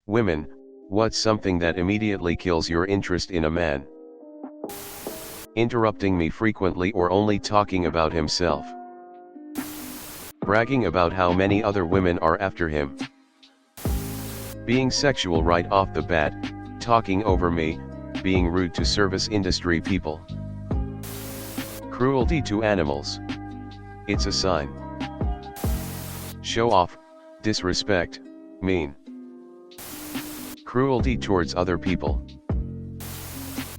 Women, what's something that immediately kills your interest in a man? Interrupting me frequently or only talking about himself. Bragging about how many other women are after him. Being sexual right off the bat, talking over me, being rude to service industry people. Cruelty to animals. It's a sign. Show off, disrespect, mean. Cruelty towards other people.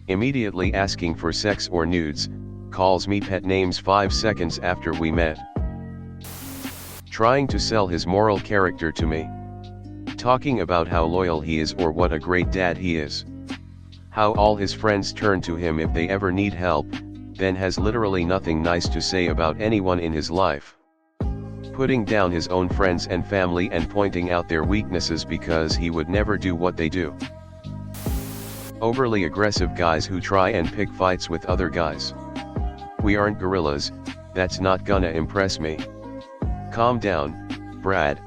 Immediately asking for sex or nudes, calls me pet names 5 seconds after we met. Trying to sell his moral character to me. Talking about how loyal he is or what a great dad he is. How all his friends turn to him if they ever need help, then has literally nothing nice to say about anyone in his life. Putting down his own friends and family and pointing out their weaknesses because he would never do what they do. Overly aggressive guys who try and pick fights with other guys. We aren't gorillas, that's not gonna impress me. Calm down, Brad.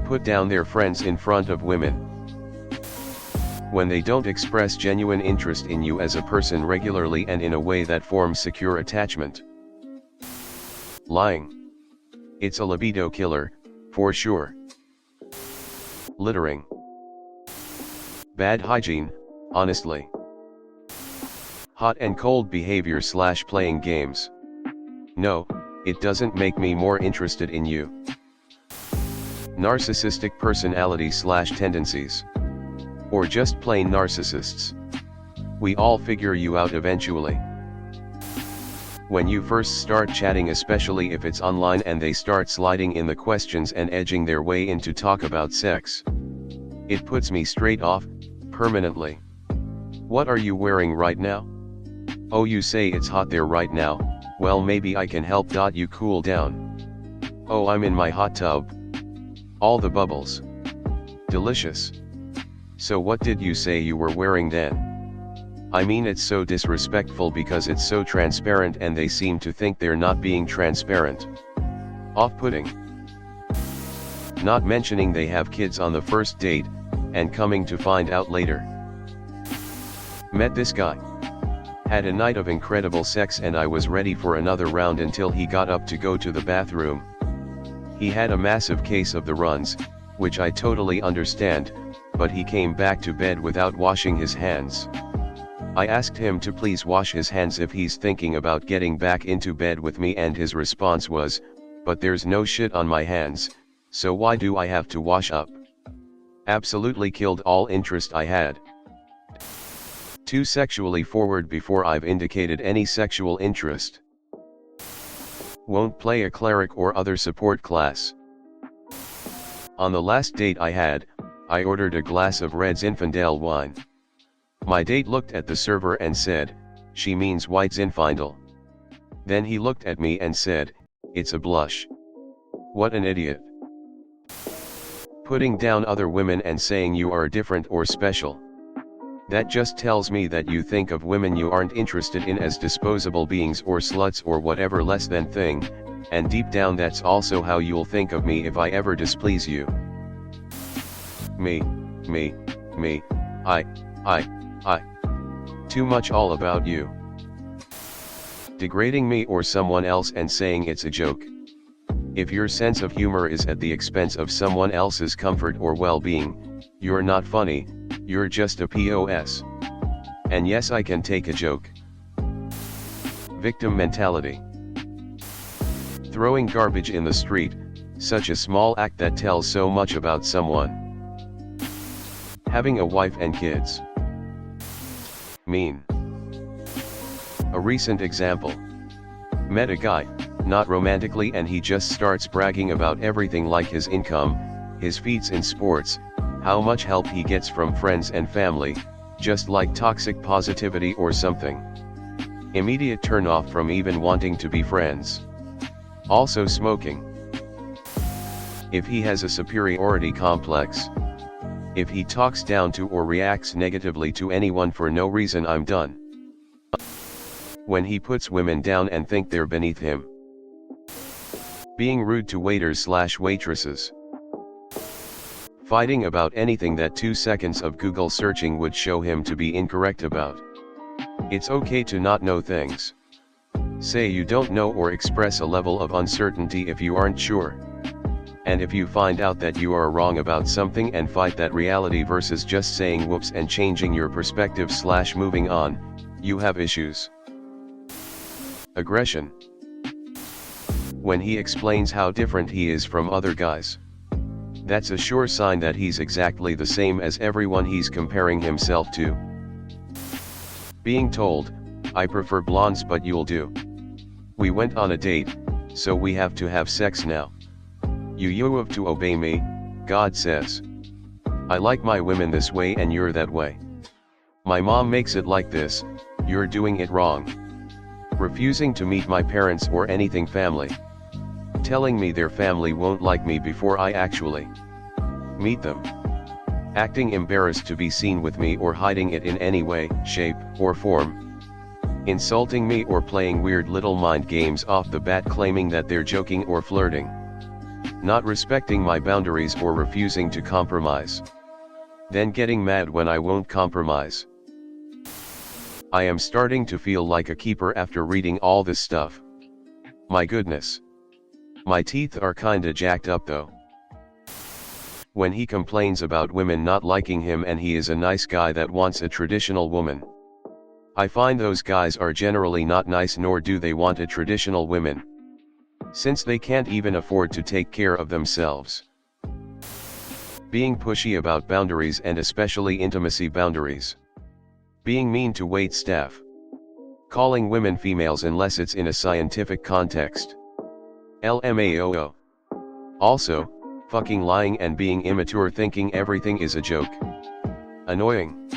Put down their friends in front of women. When they don't express genuine interest in you as a person regularly and in a way that forms secure attachment. Lying. It's a libido killer, for sure. Littering. Bad hygiene, honestly. Hot and cold behavior / playing games. No, it doesn't make me more interested in you. Narcissistic personality / tendencies. Or just plain narcissists. We all figure you out eventually. When you first start chatting, especially if it's online and they start sliding in the questions and edging their way into talk about sex. It puts me straight off, permanently. What are you wearing right now? Oh, you say it's hot there right now, well maybe I can help. You cool down. Oh, I'm in my hot tub. All the bubbles. Delicious. So what did you say you were wearing then? I mean, it's so disrespectful because it's so transparent and they seem to think they're not being transparent. Off-putting. Not mentioning they have kids on the first date, and coming to find out later. Met this guy. Had a night of incredible sex and I was ready for another round until he got up to go to the bathroom. He had a massive case of the runs, which I totally understand, but he came back to bed without washing his hands. I asked him to please wash his hands if he's thinking about getting back into bed with me, and his response was, "But there's no shit on my hands, so why do I have to wash up?" Absolutely killed all interest I had. Too sexually forward before I've indicated any sexual interest. Won't play a cleric or other support class. On the last date I had, I ordered a glass of Red Zinfandel wine. My date looked at the server and said, "She means white Zinfandel." Then he looked at me and said, "It's a blush." What an idiot. Putting down other women and saying you are different or special. That just tells me that you think of women you aren't interested in as disposable beings or sluts or whatever less than thing, and deep down that's also how you'll think of me if I ever displease you. Me. I. Too much all about you. Degrading me or someone else and saying it's a joke. If your sense of humor is at the expense of someone else's comfort or well-being, you're not funny, you're just a POS. And yes, I can take a joke. Victim mentality. Throwing garbage in the street, such a small act that tells so much about someone. Having a wife and kids. Mean. A recent example. Met a guy, not romantically, and he just starts bragging about everything like his income, his feats in sports, how much help he gets from friends and family, just like toxic positivity or something. Immediate turn off from even wanting to be friends. Also smoking. If he has a superiority complex. If he talks down to or reacts negatively to anyone for no reason, I'm done. When he puts women down and think they're beneath him. Being rude to waiters / waitresses. Fighting about anything that 2 seconds of Google searching would show him to be incorrect about. It's okay to not know things. Say you don't know or express a level of uncertainty if you aren't sure. And if you find out that you are wrong about something and fight that reality versus just saying whoops and changing your perspective / moving on, you have issues. Aggression. When he explains how different he is from other guys. That's a sure sign that he's exactly the same as everyone he's comparing himself to. Being told, I prefer blondes but you'll do. We went on a date, so we have to have sex now. You have to obey me, God says. I like my women this way and you're that way. My mom makes it like this, you're doing it wrong. Refusing to meet my parents or anything family. Telling me their family won't like me before I actually meet them. Acting embarrassed to be seen with me or hiding it in any way, shape, or form. Insulting me or playing weird little mind games off the bat claiming that they're joking or flirting. Not respecting my boundaries or refusing to compromise. Then getting mad when I won't compromise. I am starting to feel like a keeper after reading all this stuff. My goodness. My teeth are kinda jacked up though. When he complains about women not liking him and he is a nice guy that wants a traditional woman. I find those guys are generally not nice nor do they want a traditional woman. Since they can't even afford to take care of themselves. Being pushy about boundaries and especially intimacy boundaries. Being mean to wait staff. Calling women females unless it's in a scientific context. LMAO. Also, fucking lying and being immature thinking everything is a joke. Annoying.